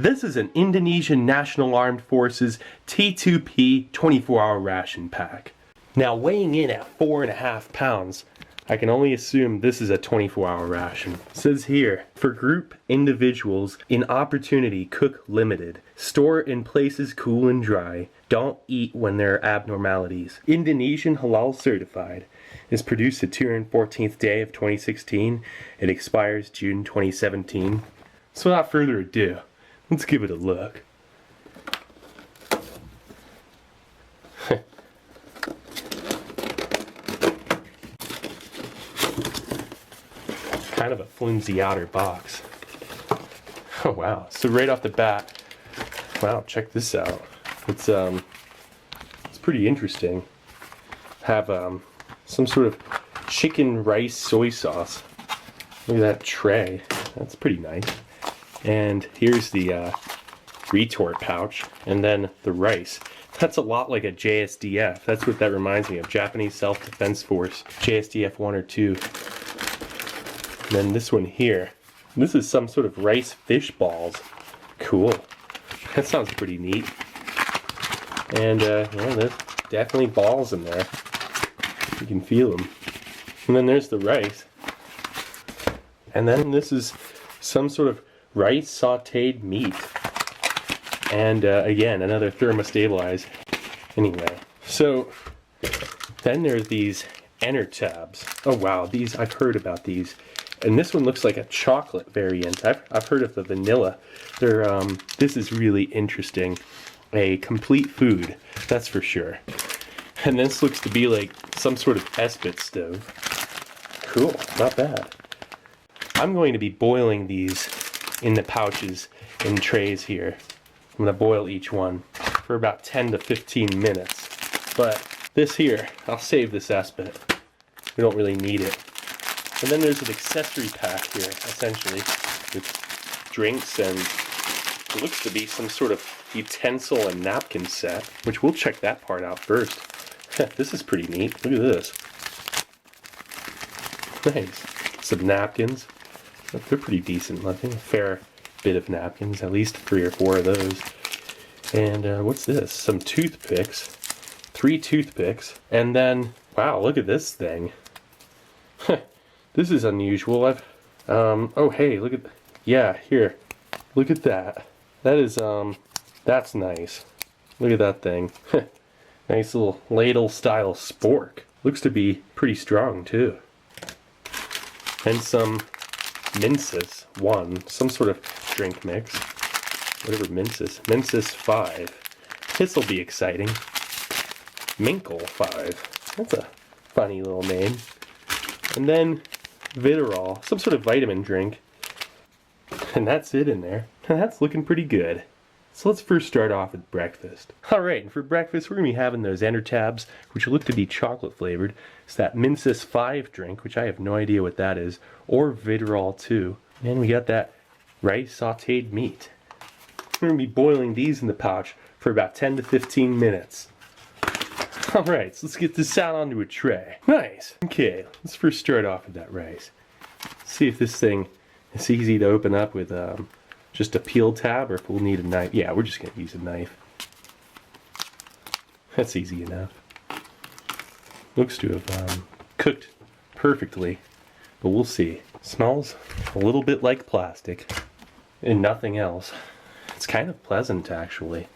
This is an Indonesian National Armed Forces T2-P 24-hour ration pack. Now weighing in at 4.5 pounds, I can only assume this is a 24-hour ration. It says here, for group individuals in opportunity, cook limited. Store in places cool and dry. Don't eat when there are abnormalities. Indonesian halal certified. Is produced the 214th day of 2016. It expires June 2017. So without further ado, let's give it a look. Kind of a flimsy outer box. Oh wow, so right off the bat, wow, check this out. It's pretty interesting. Have some sort of chicken rice soy sauce. Look at that tray, that's pretty nice. And here's the retort pouch, and then the rice. That's a lot like a JSDF. That's what that reminds me of, Japanese Self-Defense Force, JSDF 1 or 2. And then this one here, this is some sort of rice fish balls. Cool. That sounds pretty neat. And yeah, there's definitely balls in there. You can feel them. And then there's the rice. And then this is some sort of rice sauteed meat. And again, another thermostabilized. Anyway, so then there's these enter tabs. Oh wow, these, I've heard about these. And this one looks like a chocolate variant. I've heard of the vanilla. They're this is really interesting. A complete food, that's for sure. And this looks to be like some sort of Esbit stove. Cool, not bad. I'm going to be boiling these in the pouches in trays here. I'm going to boil each one for about 10 to 15 minutes. But this here, I'll save this Esbit. We don't really need it. And then there's an accessory pack here, essentially, with drinks, and it looks to be some sort of utensil and napkin set, which we'll check that part out first. This is pretty neat. Look at this. Nice. Some napkins. They're pretty decent looking. A fair bit of napkins, at least 3 or 4 of those. And what's this? Some toothpicks. 3 toothpicks. And then, wow, look at this thing. This is unusual. Oh hey, look at, yeah, here. Look at that. That is, that's nice. Look at that thing. Nice little ladle style spork. Looks to be pretty strong too. And some Menses 1, some sort of drink mix. Whatever Menses. Menses 5. This'll be exciting. Minkle 5. That's a funny little name. And then Vitarol, some sort of vitamin drink. And that's it in there. And that's looking pretty good. So let's first start off with breakfast. Alright, and for breakfast we're going to be having those enter tabs, which look to be chocolate flavored. It's that Menses 5 drink, which I have no idea what that is, or Vitarol 2. And we got that rice sauteed meat. We're going to be boiling these in the pouch for about 10 to 15 minutes. Alright, so let's get this out onto a tray. Nice. Okay, let's first start off with that rice. See if this thing is easy to open up with just a peel tab, or if we'll need a knife. Yeah, we're just going to use a knife. That's easy enough. Looks to have cooked perfectly, but we'll see. Smells a little bit like plastic and nothing else. It's kind of pleasant actually.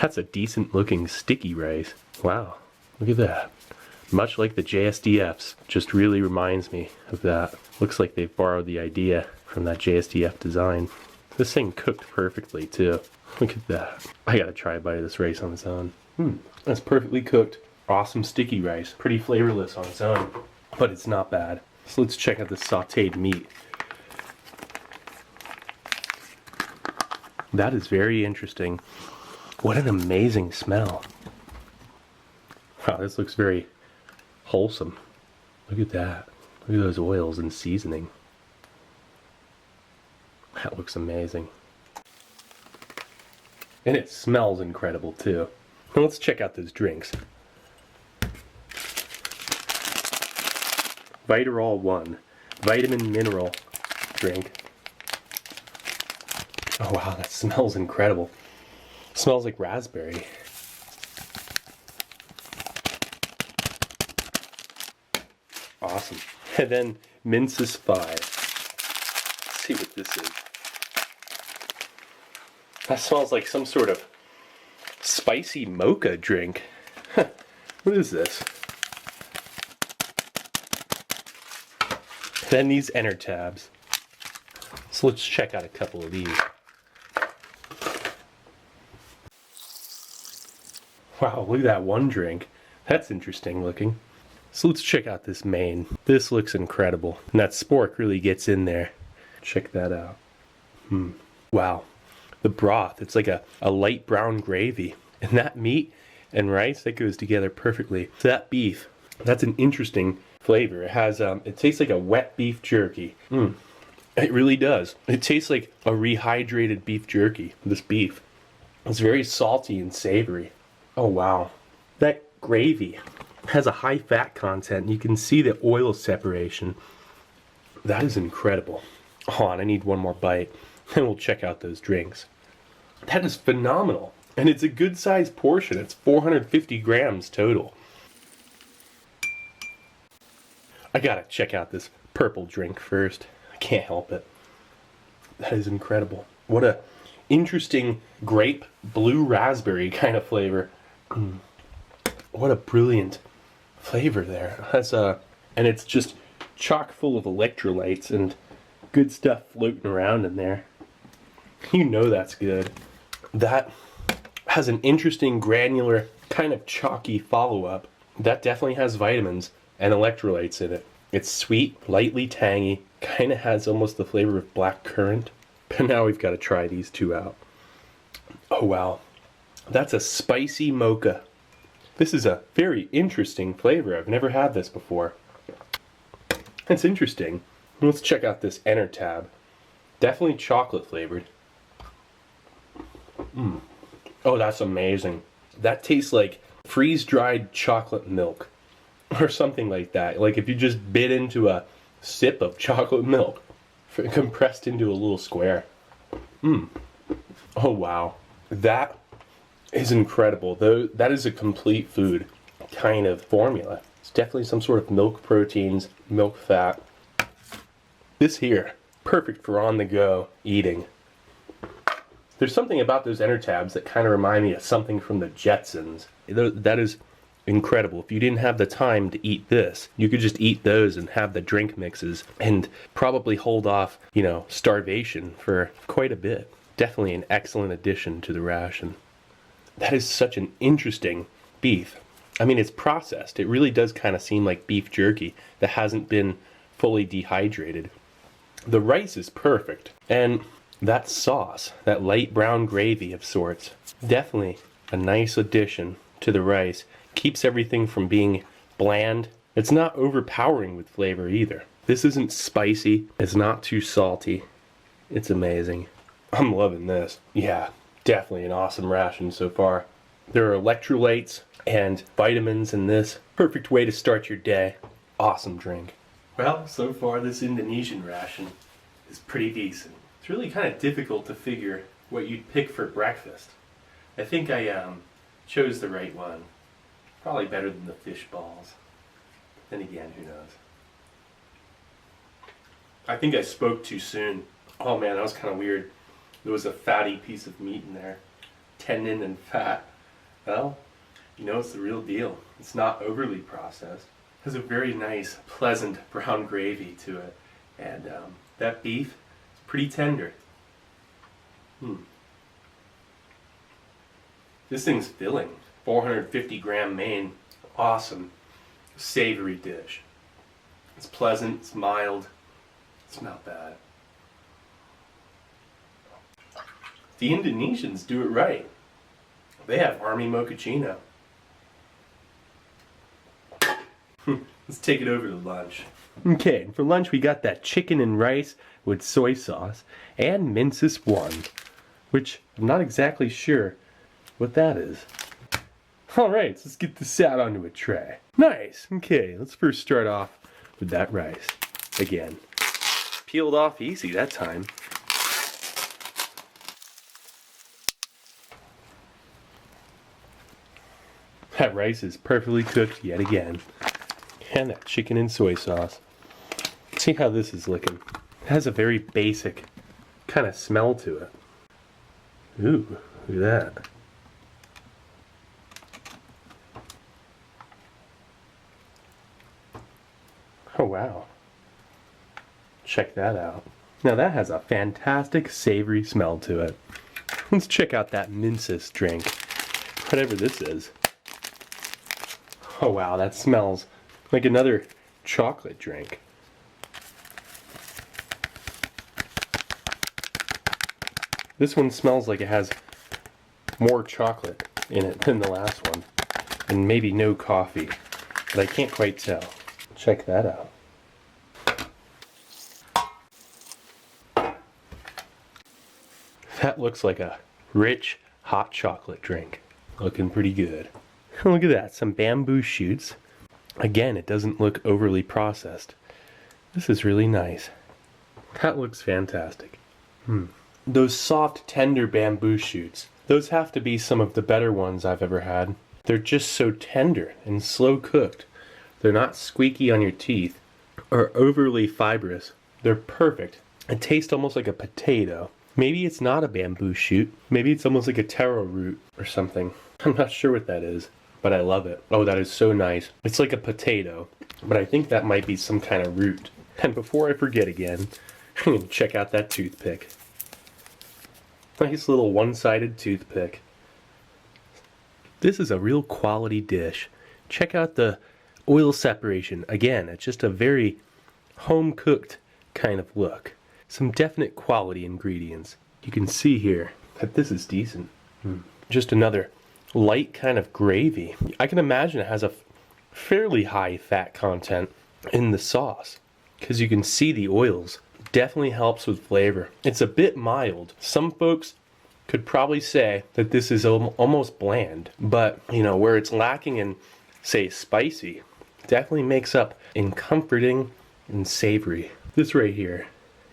That's a decent looking sticky rice. Wow, look at that. Much like the JSDFs, just really reminds me of that. Looks like they've borrowed the idea from that JSDF design. This thing cooked perfectly too. Look at that. I gotta try a bite of this rice on its own. That's perfectly cooked. Awesome sticky rice. Pretty flavorless on its own, but it's not bad. So let's check out this sauteed meat. That is very interesting. What an amazing smell. Wow, this looks very wholesome. Look at that. Look at those oils and seasoning. That looks amazing. And it smells incredible too. Now let's check out those drinks. Vitarol 1. vitamin mineral drink. Oh wow, that smells incredible. It smells like raspberry. Awesome. And then Rations 5. Let's see what this is. That smells like some sort of spicy mocha drink. What is this? Then these enter tabs. So let's check out a couple of these. Wow, look at that one drink. That's interesting looking. So let's check out this main. This looks incredible. And that spork really gets in there. Check that out. Wow. The broth, it's like a light brown gravy. And that meat and rice, that goes together perfectly. So that beef, that's an interesting flavor. It has, it tastes like a wet beef jerky. It really does. It tastes like a rehydrated beef jerky, this beef. It's very salty and savory. Oh wow. That gravy has a high fat content. You can see the oil separation. That is incredible. Hold on, I need one more bite. And we'll check out those drinks. That is phenomenal. And it's a good sized portion. It's 450 grams total. I gotta check out this purple drink first. I can't help it. That is incredible. What a interesting grape blue raspberry kind of flavor. What a brilliant flavor there. That's and it's just chock full of electrolytes and good stuff floating around in there. You know that's good. That has an interesting granular kind of chalky follow-up. That definitely has vitamins and electrolytes in it. It's sweet, lightly tangy, kind of has almost the flavor of black currant. But now we've got to try these two out. Oh wow, that's a spicy mocha. This is a very interesting flavor. I've never had this before. It's interesting. Let's check out this enter tab. Definitely chocolate flavored. Oh, that's amazing. That tastes like freeze-dried chocolate milk or something like that. Like if you just bit into a sip of chocolate milk compressed into a little square. Oh wow. That is incredible. Though that is a complete food kind of formula. It's definitely some sort of milk proteins, milk fat. This here, perfect for on the go eating. There's something about those enter tabs that kind of remind me of something from the Jetsons. That is incredible. If you didn't have the time to eat this, you could just eat those and have the drink mixes and probably hold off, you know, starvation for quite a bit. Definitely an excellent addition to the ration. That is such an interesting beef. I mean, it's processed. It really does kind of seem like beef jerky that hasn't been fully dehydrated. The rice is perfect. And that sauce, that light brown gravy of sorts, definitely a nice addition to the rice. Keeps everything from being bland. It's not overpowering with flavor either. This isn't spicy. It's not too salty. It's amazing. I'm loving this. Yeah, definitely an awesome ration so far. There are electrolytes and vitamins in this. Perfect way to start your day. Awesome drink. Well, so far this Indonesian ration is pretty decent. It's really kind of difficult to figure what you'd pick for breakfast. I think I chose the right one. Probably better than the fish balls. Then again, who knows? I think I spoke too soon. Oh man, that was kind of weird. There was a fatty piece of meat in there. Tendon and fat. Well, you know it's the real deal. It's not overly processed. It has a very nice, pleasant brown gravy to it. And that beef is pretty tender. This thing's filling. 450 gram main. Awesome. Savory dish. It's pleasant, it's mild, it's not bad. The Indonesians do it right. They have army mochaccino. Let's take it over to lunch. Okay, for lunch we got that chicken and rice with soy sauce and Rations 1, which I'm not exactly sure what that is. Alright, so let's get this out onto a tray. Nice, okay, let's first start off with that rice. Again, peeled off easy that time. That rice is perfectly cooked yet again. And that chicken and soy sauce. See how this is looking. It has a very basic kind of smell to it. Ooh, look at that. Oh wow. Check that out. Now that has a fantastic savory smell to it. Let's check out that Mincis drink. Whatever this is. Oh wow, that smells like another chocolate drink. This one smells like it has more chocolate in it than the last one. And maybe no coffee. But I can't quite tell. Check that out. That looks like a rich hot chocolate drink. Looking pretty good. Look at that, some bamboo shoots. Again, it doesn't look overly processed. This is really nice. That looks fantastic. Those soft, tender bamboo shoots, those have to be some of the better ones I've ever had. They're just so tender and slow cooked. They're not squeaky on your teeth or overly fibrous. They're perfect. It tastes almost like a potato. Maybe it's not a bamboo shoot. Maybe it's almost like a taro root or something. I'm not sure what that is, but I love it. Oh, that is so nice. It's like a potato, but I think that might be some kind of root. And before I forget again, I'm going to check out that toothpick. Nice little one-sided toothpick. This is a real quality dish. Check out the oil separation. Again, it's just a very home-cooked kind of look. Some definite quality ingredients. You can see here that this is decent. Just another light kind of gravy. I can imagine it has a fairly high fat content in the sauce because you can see the oils. Definitely helps with flavor. It's a bit mild. Some folks could probably say that this is almost bland, but you know, where it's lacking in, say, spicy, definitely makes up in comforting and savory. This right here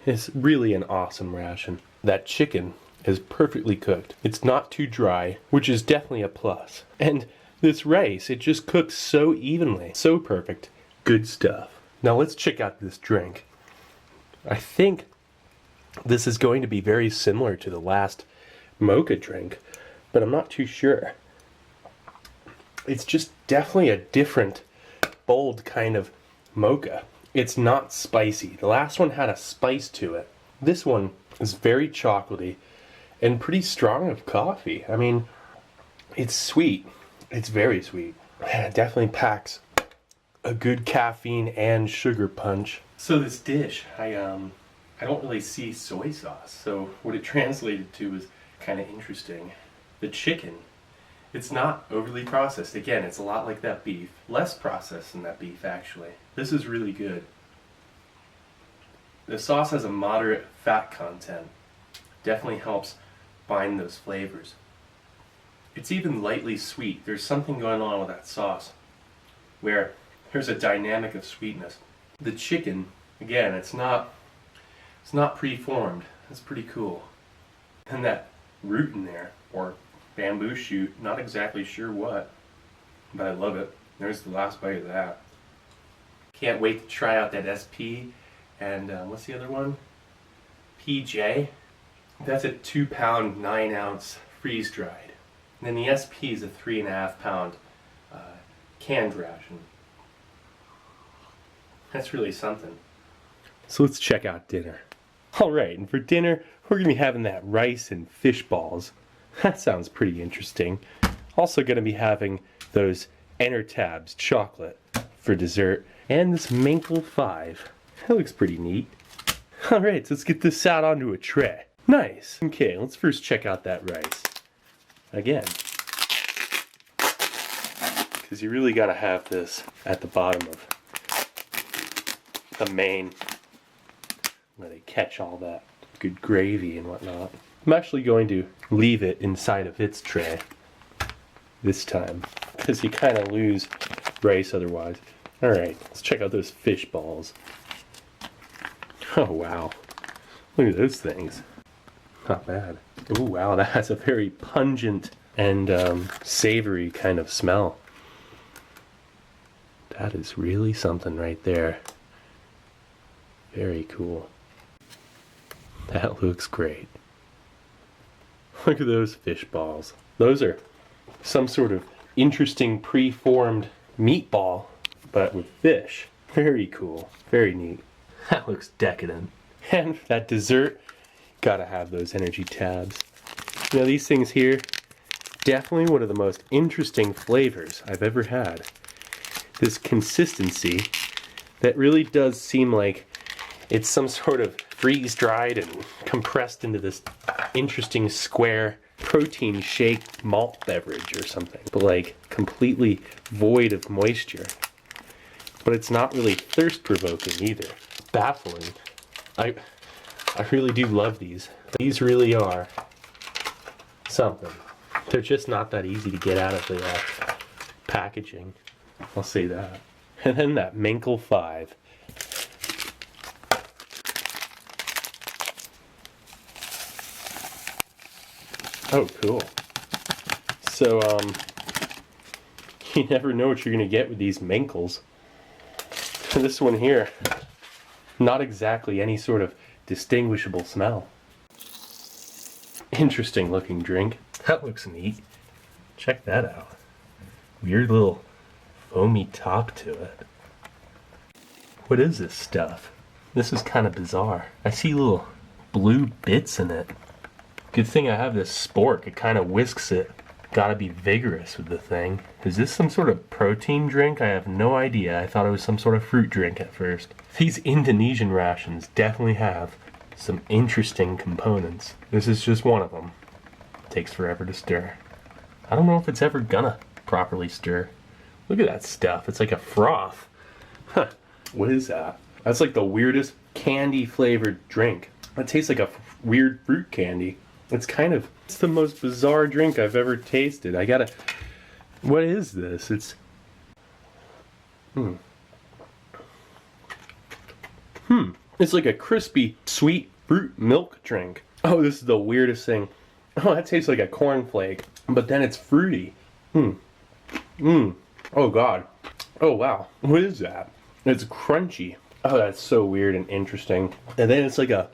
is really an awesome ration. That chicken is perfectly cooked. It's not too dry, which is definitely a plus. And this rice, it just cooks so evenly. So perfect. Good stuff. Now let's check out this drink. I think this is going to be very similar to the last mocha drink, but I'm not too sure. It's just definitely a different, bold kind of mocha. It's not spicy. The last one had a spice to it. This one is very chocolatey and pretty strong of coffee. I mean, it's sweet. It's very sweet. It definitely packs a good caffeine and sugar punch. So this dish, I don't really see soy sauce. So what it translated to is kind of interesting. The chicken, it's not overly processed. Again, it's a lot like that beef. Less processed than that beef, actually. This is really good. The sauce has a moderate fat content. Definitely helps bind those flavors. It's even lightly sweet. There's something going on with that sauce where there's a dynamic of sweetness. The chicken, again, it's not preformed. That's pretty cool. And that root in there, or bamboo shoot, not exactly sure what, but I love it. There's the last bite of that. Can't wait to try out that SP and what's the other one? PJ. That's a 2-pound, 9-ounce freeze dried. And then the SP is a 3.5-pound canned ration. That's really something. So let's check out dinner. Alright, and for dinner, we're going to be having that rice and fish balls. That sounds pretty interesting. Also going to be having those Tabs chocolate for dessert. And this Minkle 5. That looks pretty neat. Alright, so let's get this out onto a tray. Nice. Okay, let's first check out that rice. Again. Because you really got to have this at the bottom of the main, where they catch all that good gravy and whatnot. I'm actually going to leave it inside of its tray this time, because you kind of lose rice otherwise. Alright, let's check out those fish balls. Oh wow, look at those things. Not bad. Oh wow, that has a very pungent and savory kind of smell. That is really something right there. Very cool. That looks great. Look at those fish balls. Those are some sort of interesting pre-formed meatball, but with fish. Very cool. Very neat. That looks decadent. And that dessert, gotta have those energy tabs. You know, these things here, definitely one of the most interesting flavors I've ever had. This consistency that really does seem like it's some sort of freeze-dried and compressed into this interesting square protein shake malt beverage or something, but like completely void of moisture. But it's not really thirst-provoking either. Baffling. I really do love these. These really are something. They're just not that easy to get out of the packaging. I'll say that. And then that Menkel 5. Oh, cool. So, you never know what you're going to get with these Menkels. This one here, not exactly any sort of distinguishable smell. Interesting looking drink. That looks neat. Check that out. Weird little foamy top to it. What is this stuff? This is kind of bizarre. I see little blue bits in it. Good thing I have this spork. It kind of whisks it. Gotta be vigorous with the thing. Is this some sort of protein drink? I have no idea. I thought it was some sort of fruit drink at first. These Indonesian rations definitely have some interesting components. This is just one of them. Takes forever to stir. I don't know if it's ever gonna properly stir. Look at that stuff. It's like a froth. Huh. What is that? That's like the weirdest candy flavored drink. It tastes like a weird fruit candy. It's the most bizarre drink I've ever tasted. What is this? It's It's like a crispy, sweet fruit milk drink. Oh, this is the weirdest thing. Oh, that tastes like a cornflake, but then it's fruity. Oh God. Oh wow. What is that? It's crunchy. Oh, that's so weird and interesting. And then it's like a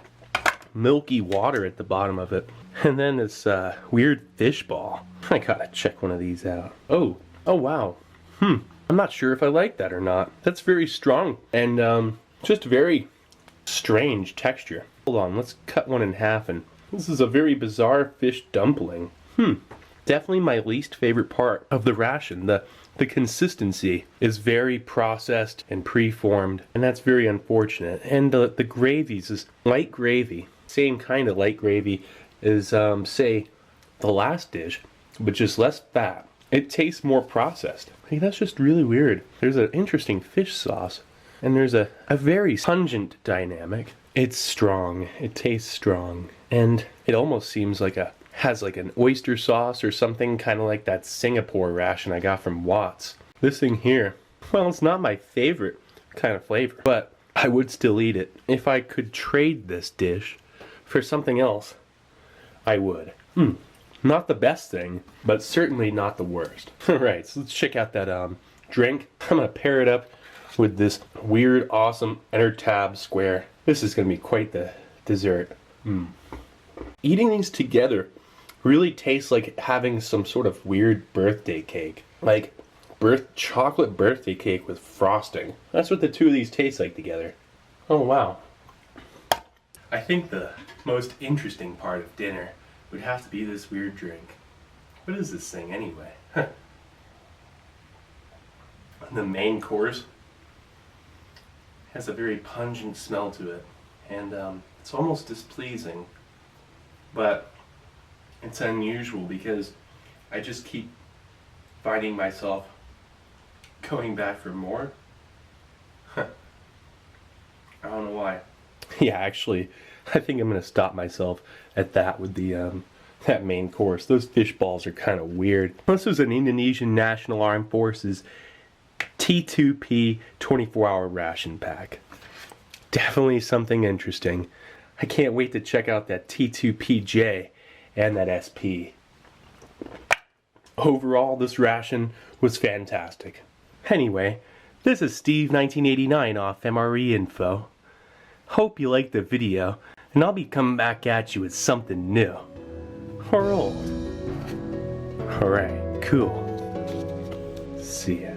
milky water at the bottom of it. And then this weird fish ball. I gotta check one of these out. Oh wow. I'm not sure if I like that or not. That's very strong and just very strange texture. Hold on, let's cut one in half. And this is a very bizarre fish dumpling. Definitely my least favorite part of the ration. The consistency is very processed and pre-formed, and that's very unfortunate. And the gravies is light gravy. Same kind of light gravy as, say, the last dish, but just less fat. It tastes more processed. Hey, that's just really weird. There's an interesting fish sauce, and there's a very pungent dynamic. It's strong. It tastes strong, and it almost seems like has like an oyster sauce or something, kind of like that Singapore ration I got from Watts. This thing here, well, it's not my favorite kind of flavor, but I would still eat it. If I could trade this dish for something else, I would. Not the best thing, but certainly not the worst. Alright, so let's check out that drink. I'm gonna pair it up with this weird, awesome Enter Tab square. This is gonna be quite the dessert. Eating these together really tastes like having some sort of weird birthday cake. Like chocolate birthday cake with frosting. That's what the two of these taste like together. Oh wow. I think the most interesting part of dinner would have to be this weird drink. What is this thing anyway? The main course has a very pungent smell to it, and it's almost displeasing, but it's unusual because I just keep finding myself going back for more. I don't know why. Yeah, actually, I think I'm going to stop myself at that with the that main course. Those fish balls are kind of weird. This was an Indonesian National Armed Forces T2-P 24-hour ration pack. Definitely something interesting. I can't wait to check out that T2-PJ and that SP. Overall, this ration was fantastic. Anyway, this is Steve 1989 off MRE Info. Hope you liked the video, and I'll be coming back at you with something new. Or old. Alright, cool. See ya.